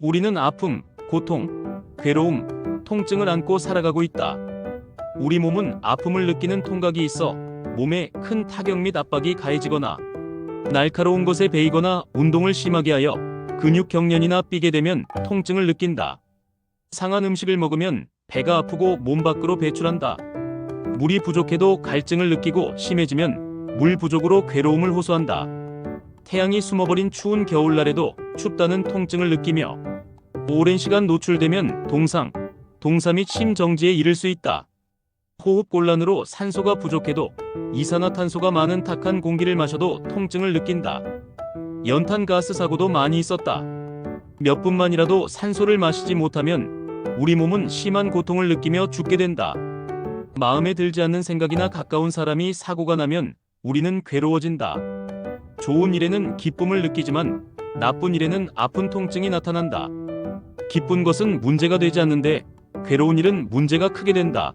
우리는 아픔, 고통, 괴로움, 통증을 안고 살아가고 있다. 우리 몸은 아픔을 느끼는 통각이 있어 몸에 큰 타격 및 압박이 가해지거나 날카로운 것에 베이거나 운동을 심하게 하여 근육 경련이나 삐게 되면 통증을 느낀다. 상한 음식을 먹으면 배가 아프고 몸 밖으로 배출한다. 물이 부족해도 갈증을 느끼고 심해지면 물 부족으로 괴로움을 호소한다. 태양이 숨어버린 추운 겨울날에도 춥다는 통증을 느끼며 오랜 시간 노출되면 동사 및 심정지에 이를 수 있다. 호흡곤란으로 산소가 부족해도 이산화탄소가 많은 탁한 공기를 마셔도 통증을 느낀다. 연탄가스 사고도 많이 있었다. 몇 분만이라도 산소를 마시지 못하면 우리 몸은 심한 고통을 느끼며 죽게 된다. 마음에 들지 않는 생각이나 가까운 사람이 사고가 나면 우리는 괴로워진다. 좋은 일에는 기쁨을 느끼지만 나쁜 일에는 아픈 통증이 나타난다. 기쁜 것은 문제가 되지 않는데 괴로운 일은 문제가 크게 된다.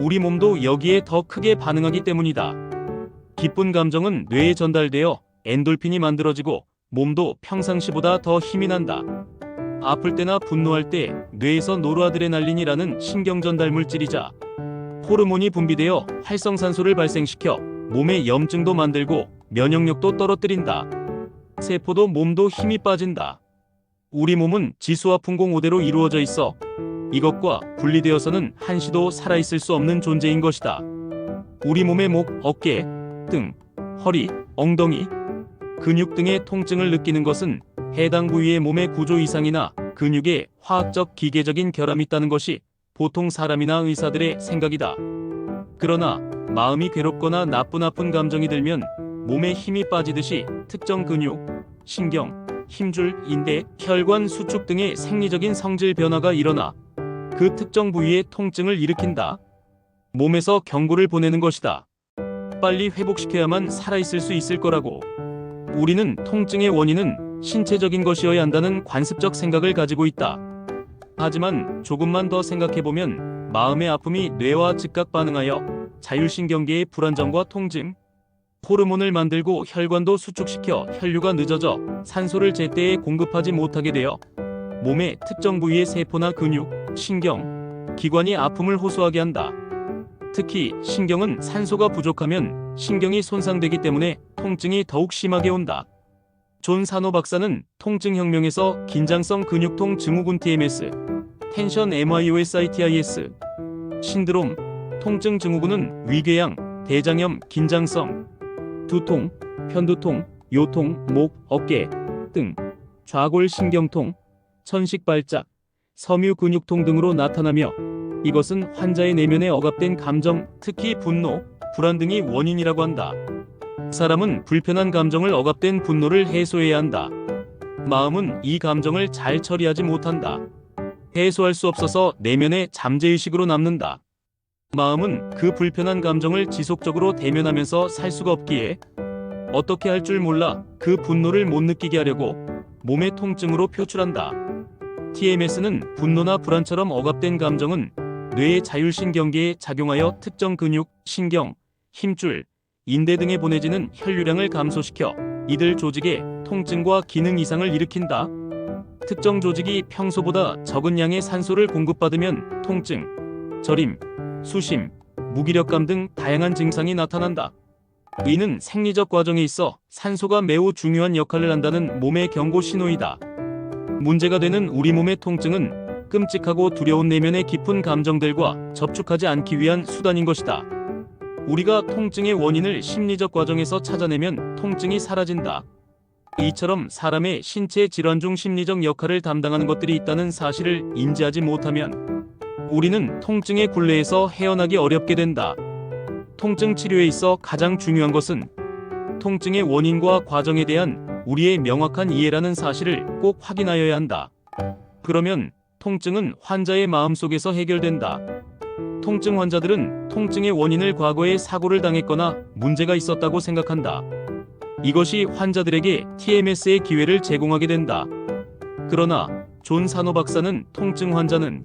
우리 몸도 여기에 더 크게 반응하기 때문이다. 기쁜 감정은 뇌에 전달되어 엔돌핀이 만들어지고 몸도 평상시보다 더 힘이 난다. 아플 때나 분노할 때 뇌에서 노르아드레날린이라는 신경전달 물질이자 호르몬이 분비되어 활성산소를 발생시켜 몸의 염증도 만들고 면역력도 떨어뜨린다. 세포도 몸도 힘이 빠진다. 우리 몸은 지수와 풍공 5대로 이루어져 있어 이것과 분리되어서는 한시도 살아있을 수 없는 존재인 것이다. 우리 몸의 목, 어깨, 등, 허리, 엉덩이, 근육 등의 통증을 느끼는 것은 해당 부위의 몸의 구조 이상이나 근육에 화학적 기계적인 결함이 있다는 것이 보통 사람이나 의사들의 생각이다. 그러나 마음이 괴롭거나 나쁜 감정이 들면 몸에 힘이 빠지듯이 특정 근육, 신경, 힘줄, 인대, 혈관, 수축 등의 생리적인 성질 변화가 일어나 그 특정 부위의 통증을 일으킨다. 몸에서 경고를 보내는 것이다. 빨리 회복시켜야만 살아있을 수 있을 거라고. 우리는 통증의 원인은 신체적인 것이어야 한다는 관습적 생각을 가지고 있다. 하지만 조금만 더 생각해보면 마음의 아픔이 뇌와 즉각 반응하여 자율신경계의 불안정과 통증, 호르몬을 만들고 혈관도 수축시켜 혈류가 늦어져 산소를 제때에 공급하지 못하게 되어 몸의 특정 부위의 세포나 근육, 신경, 기관이 아픔을 호소하게 한다. 특히 신경은 산소가 부족하면 신경이 손상되기 때문에 통증이 더욱 심하게 온다. 존 사노 박사는 통증혁명에서 긴장성 근육통 증후군 TMS, 텐션 MIOSITIS, 신드롬, 통증 증후군은 위궤양, 대장염, 긴장성, 두통, 편두통, 요통, 목, 어깨 등, 좌골신경통, 천식발작, 섬유근육통 등으로 나타나며 이것은 환자의 내면에 억압된 감정, 특히 분노, 불안 등이 원인이라고 한다. 사람은 불편한 감정을 억압된 분노를 해소해야 한다. 마음은 이 감정을 잘 처리하지 못한다. 해소할 수 없어서 내면의 잠재의식으로 남는다. 마음은 그 불편한 감정을 지속적으로 대면하면서 살 수가 없기에 어떻게 할 줄 몰라 그 분노를 못 느끼게 하려고 몸의 통증으로 표출한다. TMS는 분노나 불안처럼 억압된 감정은 뇌의 자율신경계에 작용하여 특정 근육, 신경, 힘줄, 인대 등에 보내지는 혈류량을 감소시켜 이들 조직에 통증과 기능 이상을 일으킨다. 특정 조직이 평소보다 적은 양의 산소를 공급받으면 통증, 저림, 수심, 무기력감 등 다양한 증상이 나타난다. 이는 생리적 과정에 있어 산소가 매우 중요한 역할을 한다는 몸의 경고 신호이다. 문제가 되는 우리 몸의 통증은 끔찍하고 두려운 내면의 깊은 감정들과 접촉하지 않기 위한 수단인 것이다. 우리가 통증의 원인을 심리적 과정에서 찾아내면 통증이 사라진다. 이처럼 사람의 신체 질환 중 심리적 역할을 담당하는 것들이 있다는 사실을 인지하지 못하면 우리는 통증의 굴레에서 헤어나기 어렵게 된다. 통증 치료에 있어 가장 중요한 것은 통증의 원인과 과정에 대한 우리의 명확한 이해라는 사실을 꼭 확인하여야 한다. 그러면 통증은 환자의 마음속에서 해결된다. 통증 환자들은 통증의 원인을 과거에 사고를 당했거나 문제가 있었다고 생각한다. 이것이 환자들에게 TMS의 기회를 제공하게 된다. 그러나 존 사노 박사는 통증 환자는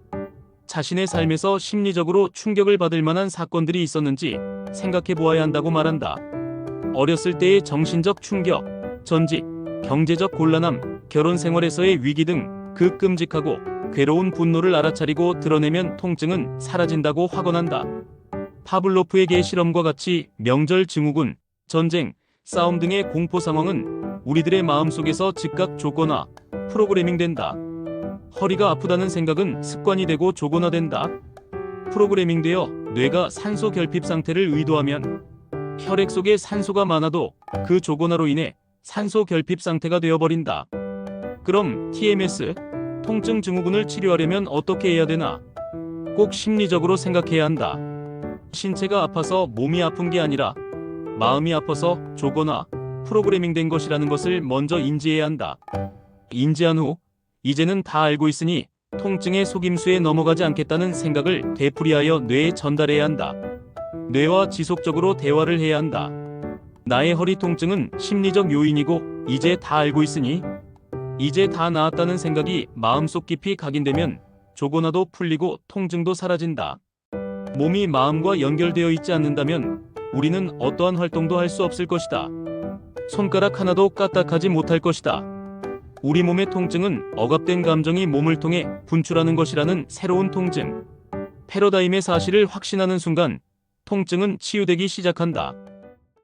자신의 삶에서 심리적으로 충격을 받을 만한 사건들이 있었는지 생각해 보아야 한다고 말한다. 어렸을 때의 정신적 충격, 전직, 경제적 곤란함, 결혼 생활에서의 위기 등 그 끔찍하고 괴로운 분노를 알아차리고 드러내면 통증은 사라진다고 확언한다. 파블로프의 개 실험과 같이 명절 증후군, 전쟁, 싸움 등의 공포 상황은 우리들의 마음속에서 즉각 조건화, 프로그래밍된다. 허리가 아프다는 생각은 습관이 되고 조건화된다. 프로그래밍되어 뇌가 산소 결핍 상태를 의도하면 혈액 속에 산소가 많아도 그 조건화로 인해 산소 결핍 상태가 되어버린다. 그럼 TMS, 통증 증후군을 치료하려면 어떻게 해야 되나? 꼭 심리적으로 생각해야 한다. 신체가 아파서 몸이 아픈 게 아니라 마음이 아파서 조건화, 프로그래밍된 것이라는 것을 먼저 인지해야 한다. 인지한 후 이제는 다 알고 있으니 통증의 속임수에 넘어가지 않겠다는 생각을 되풀이하여 뇌에 전달해야 한다. 뇌와 지속적으로 대화를 해야 한다. 나의 허리 통증은 심리적 요인이고 이제 다 알고 있으니 이제 다 나았다는 생각이 마음속 깊이 각인되면 조건화도 풀리고 통증도 사라진다. 몸이 마음과 연결되어 있지 않는다면 우리는 어떠한 활동도 할 수 없을 것이다. 손가락 하나도 까딱하지 못할 것이다. 우리 몸의 통증은 억압된 감정이 몸을 통해 분출하는 것이라는 새로운 통증, 패러다임의 사실을 확신하는 순간 통증은 치유되기 시작한다.